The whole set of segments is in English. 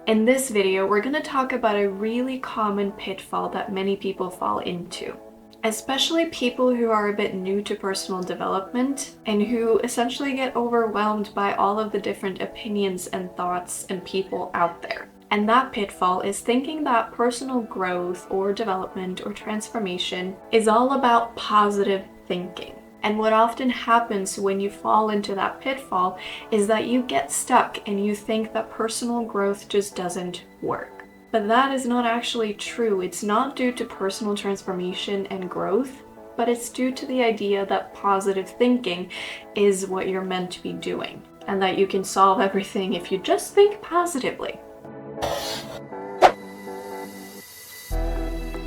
In this video, we're going to talk about a really common pitfall that many people fall into, especially people who are a bit new to personal development and who essentially get overwhelmed by all of the different opinions and thoughts and people out there. And that pitfall is thinking that personal growth or development or transformation is all about positive thinking. And what often happens when you fall into that pitfall is that you get stuck and you think that personal growth just doesn't work. But that is not actually true. It's not due to personal transformation and growth, but it's due to the idea that positive thinking is what you're meant to be doing, and that you can solve everything if you just think positively.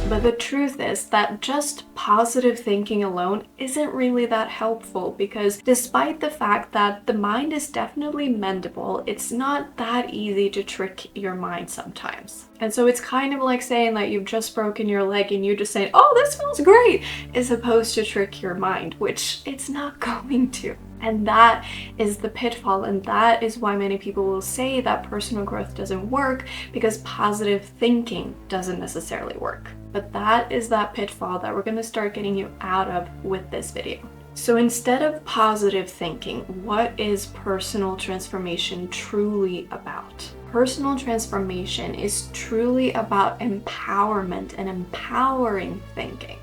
But the truth is that just positive thinking alone isn't really that helpful, because despite the fact that the mind is definitely mendable, it's not that easy to trick your mind sometimes. And so it's kind of like saying that you've just broken your leg and you just say, "Oh, this feels great," as opposed to trick your mind, which it's not going to. And that is the pitfall, and that is why many people will say that personal growth doesn't work, because positive thinking doesn't necessarily work. But that is that pitfall that we're going to start getting you out of with this video. So instead of positive thinking, what is personal transformation truly about? Personal transformation is truly about empowerment and empowering thinking,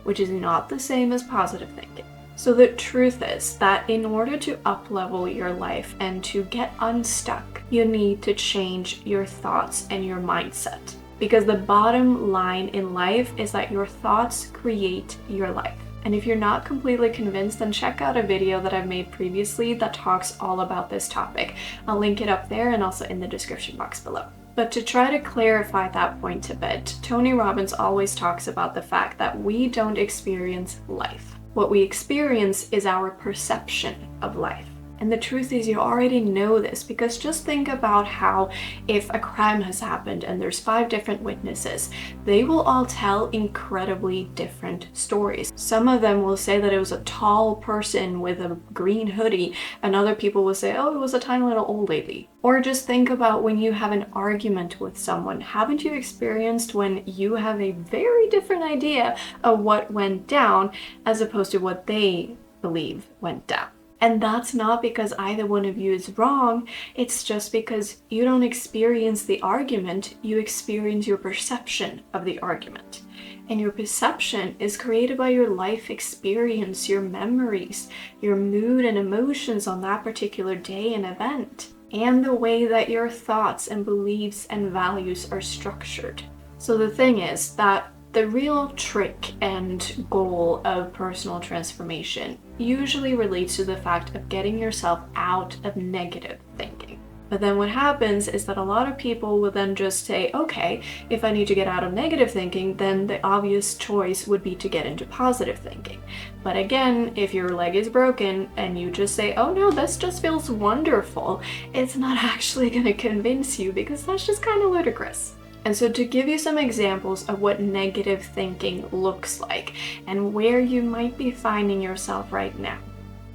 which is not the same as positive thinking. So the truth is that in order to up-level your life and to get unstuck, you need to change your thoughts and your mindset. Because the bottom line in life is that your thoughts create your life. And if you're not completely convinced, then check out a video that I've made previously that talks all about this topic. I'll link it up there and also in the description box below. But to try to clarify that point a bit, Tony Robbins always talks about the fact that we don't experience life. What we experience is our perception of life. And the truth is, you already know this, because just think about how if a crime has happened and there's 5 different witnesses, they will all tell incredibly different stories. Some of them will say that it was a tall person with a green hoodie, and other people will say, "Oh, it was a tiny little old lady." Or just think about when you have an argument with someone. Haven't you experienced when you have a very different idea of what went down as opposed to what they believe went down? And that's not because either one of you is wrong, it's just because you don't experience the argument, you experience your perception of the argument. And your perception is created by your life experience, your memories, your mood and emotions on that particular day and event, and the way that your thoughts and beliefs and values are structured. So the thing is that the real trick and goal of personal transformation usually relates to the fact of getting yourself out of negative thinking. But then what happens is that a lot of people will then just say, okay, if I need to get out of negative thinking, then the obvious choice would be to get into positive thinking. But again, if your leg is broken and you just say, "Oh no, this just feels wonderful," it's not actually going to convince you, because that's just kind of ludicrous. And so to give you some examples of what negative thinking looks like and where you might be finding yourself right now.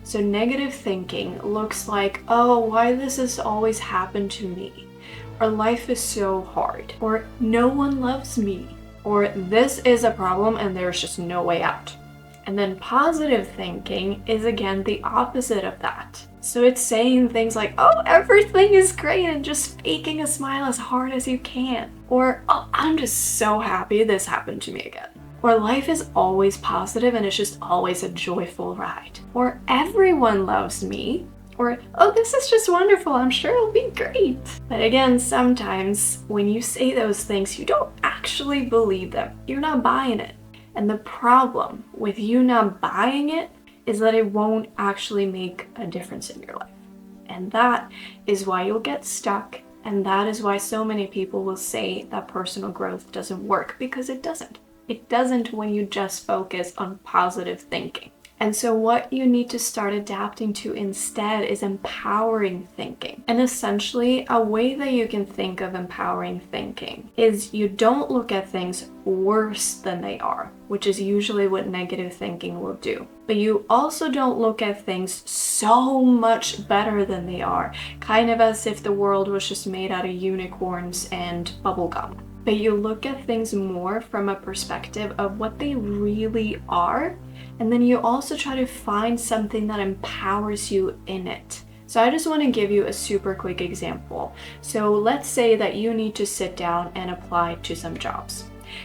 So negative thinking looks like, "Oh, why does this always happen to me?" Or "Life is so hard." Or "No one loves me." Or "This is a problem and there's just no way out." And then positive thinking is again the opposite of that. So it's saying things like, "Oh, everything is great," and just faking a smile as hard as you can. Or, "Oh, I'm just so happy this happened to me again." Or "Life is always positive and it's just always a joyful ride." Or "Everyone loves me." Or "Oh, this is just wonderful, I'm sure it'll be great." But again, sometimes when you say those things, you don't actually believe them. You're not buying it. And the problem with you not buying it is that it won't actually make a difference in your life. And that is why you'll get stuck, and that is why so many people will say that personal growth doesn't work, because it doesn't. It doesn't when you just focus on positive thinking. And so what you need to start adapting to instead is empowering thinking. And essentially, a way that you can think of empowering thinking is you don't look at things worse than they are, which is usually what negative thinking will do. But you also don't look at things so much better than they are, kind of as if the world was just made out of unicorns and bubblegum. But you look at things more from a perspective of what they really are, and then you also try to find something that empowers you in it. So I just want to give you a super quick example. So let's say that you need to sit down and apply to some jobs,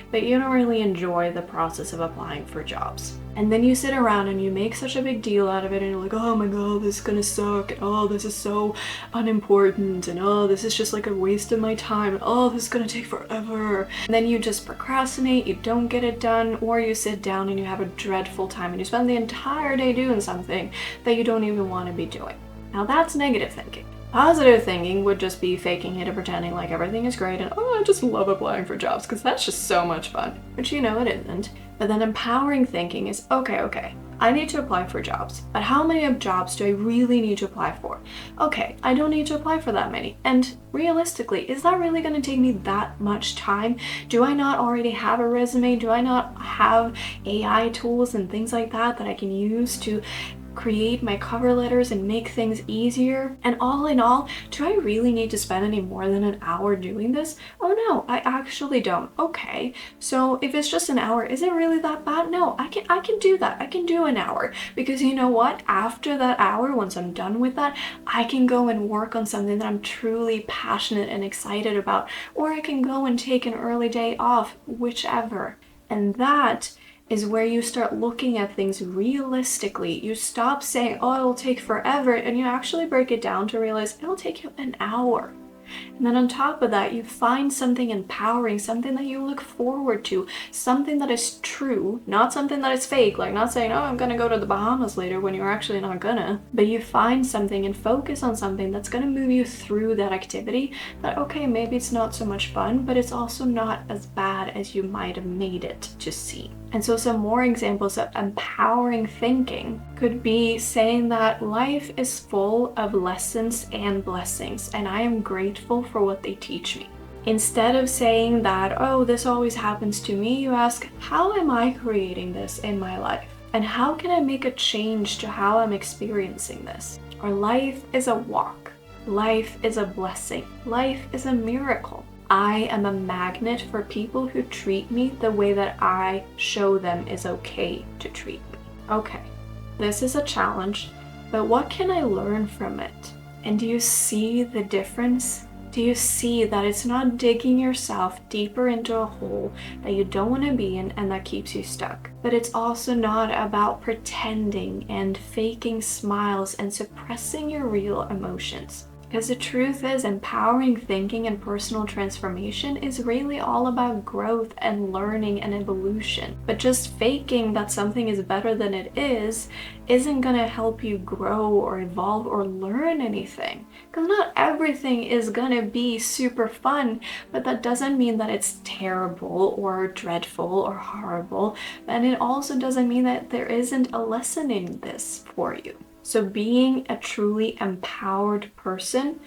but you don't really enjoy the process of applying for jobs. And then you sit around and you make such a big deal out of it, and you're like, oh my god, this is gonna suck, and oh, this is so unimportant, and oh, this is just like a waste of my time, and oh, this is gonna take forever. And then you just procrastinate, you don't get it done, or you sit down and you have a dreadful time and you spend the entire day doing something that you don't even want to be doing. Now that's negative thinking. Positive thinking would just be faking it and pretending like everything is great and oh, I just love applying for jobs because that's just so much fun. But you know it isn't. But then empowering thinking is, okay, I need to apply for jobs, but how many jobs do I really need to apply for? Okay, I don't need to apply for that many. And realistically, is that really going to take me that much time? Do I not already have a resume? Do I not have AI tools and things like that that I can use to create my cover letters and make things easier? And all in all, do I really need to spend any more than an hour doing this? Oh no, I actually don't. Okay, so if it's just an hour, is it really that bad? No, I can do that. I can do an hour, because you know what? After that hour, once I'm done with that, I can go and work on something that I'm truly passionate and excited about, or I can go and take an early day off, whichever. And that is where you start looking at things realistically. You stop saying, oh, it'll take forever, and you actually break it down to realize it'll take you an hour. And then on top of that, you find something empowering, something that you look forward to, something that is true, not something that is fake, like not saying, oh, I'm gonna go to the Bahamas later when you're actually not gonna. But you find something and focus on something that's gonna move you through that activity that, okay, maybe it's not so much fun, but it's also not as bad as you might have made it to seem. And so some more examples of empowering thinking could be saying that life is full of lessons and blessings, and I am grateful for what they teach me. Instead of saying that, oh, this always happens to me, you ask, how am I creating this in my life? And how can I make a change to how I'm experiencing this? Or life is a walk. Life is a blessing. Life is a miracle. I am a magnet for people who treat me the way that I show them is okay to treat me. Okay, this is a challenge, but what can I learn from it? And do you see the difference? Do you see that it's not digging yourself deeper into a hole that you don't want to be in and that keeps you stuck? But it's also not about pretending and faking smiles and suppressing your real emotions. Because the truth is, empowering thinking and personal transformation is really all about growth and learning and evolution. But just faking that something is better than it isn't gonna help you grow or evolve or learn anything. Because not everything is gonna be super fun, but that doesn't mean that it's terrible or dreadful or horrible. And it also doesn't mean that there isn't a lesson in this for you. So being a truly empowered person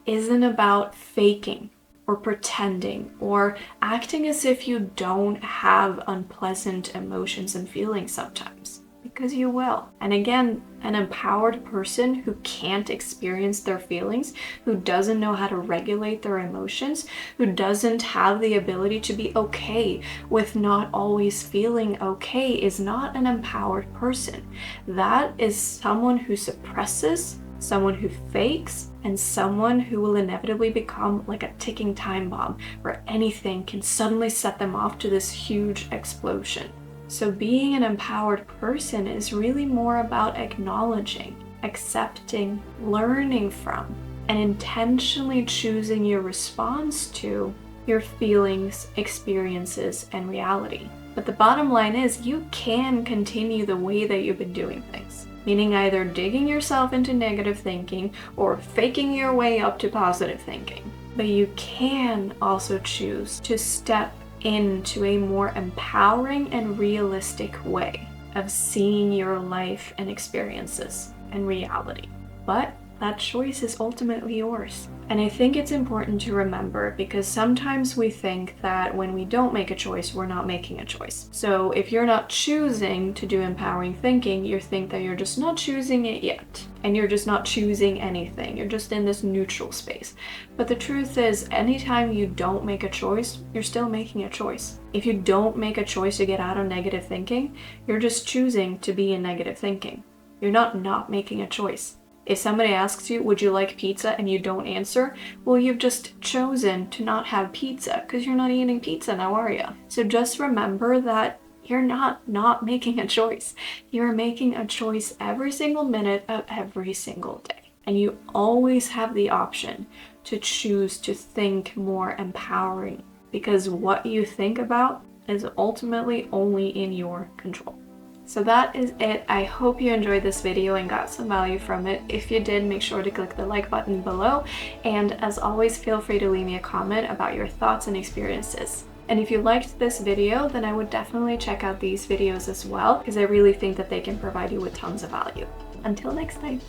isn't about faking or pretending or acting as if you don't have unpleasant emotions and feelings sometimes, because you will. And again, an empowered person who can't experience their feelings, who doesn't know how to regulate their emotions, who doesn't have the ability to be okay with not always feeling okay, is not an empowered person. That is someone who suppresses, someone who fakes, and someone who will inevitably become like a ticking time bomb where anything can suddenly set them off to this huge explosion. So being an empowered person is really more about acknowledging, accepting, learning from, and intentionally choosing your response to your feelings, experiences, and reality. But the bottom line is you can continue the way that you've been doing things, meaning either digging yourself into negative thinking or faking your way up to positive thinking. But you can also choose to step into a more empowering and realistic way. of seeing your life and experiences and reality. But that choice is ultimately yours. And I think it's important to remember, because sometimes we think that when we don't make a choice, we're not making a choice. So if you're not choosing to do empowering thinking, you think that you're just not choosing it yet. And you're just not choosing anything. You're just in this neutral space. But the truth is, anytime you don't make a choice, you're still making a choice. If you don't make a choice to get out of negative thinking, you're just choosing to be in negative thinking. You're not making a choice. If somebody asks you, would you like pizza, and you don't answer, well, you've just chosen to not have pizza because you're not eating pizza now, are you? So just remember that you're not making a choice. You're making a choice every single minute of every single day. And you always have the option to choose to think more empowering, because what you think about is ultimately only in your control. So that is it. I hope you enjoyed this video and got some value from it. If you did, make sure to click the like button below. And as always, feel free to leave me a comment about your thoughts and experiences. And if you liked this video, then I would definitely check out these videos as well, because I really think that they can provide you with tons of value. Until next time.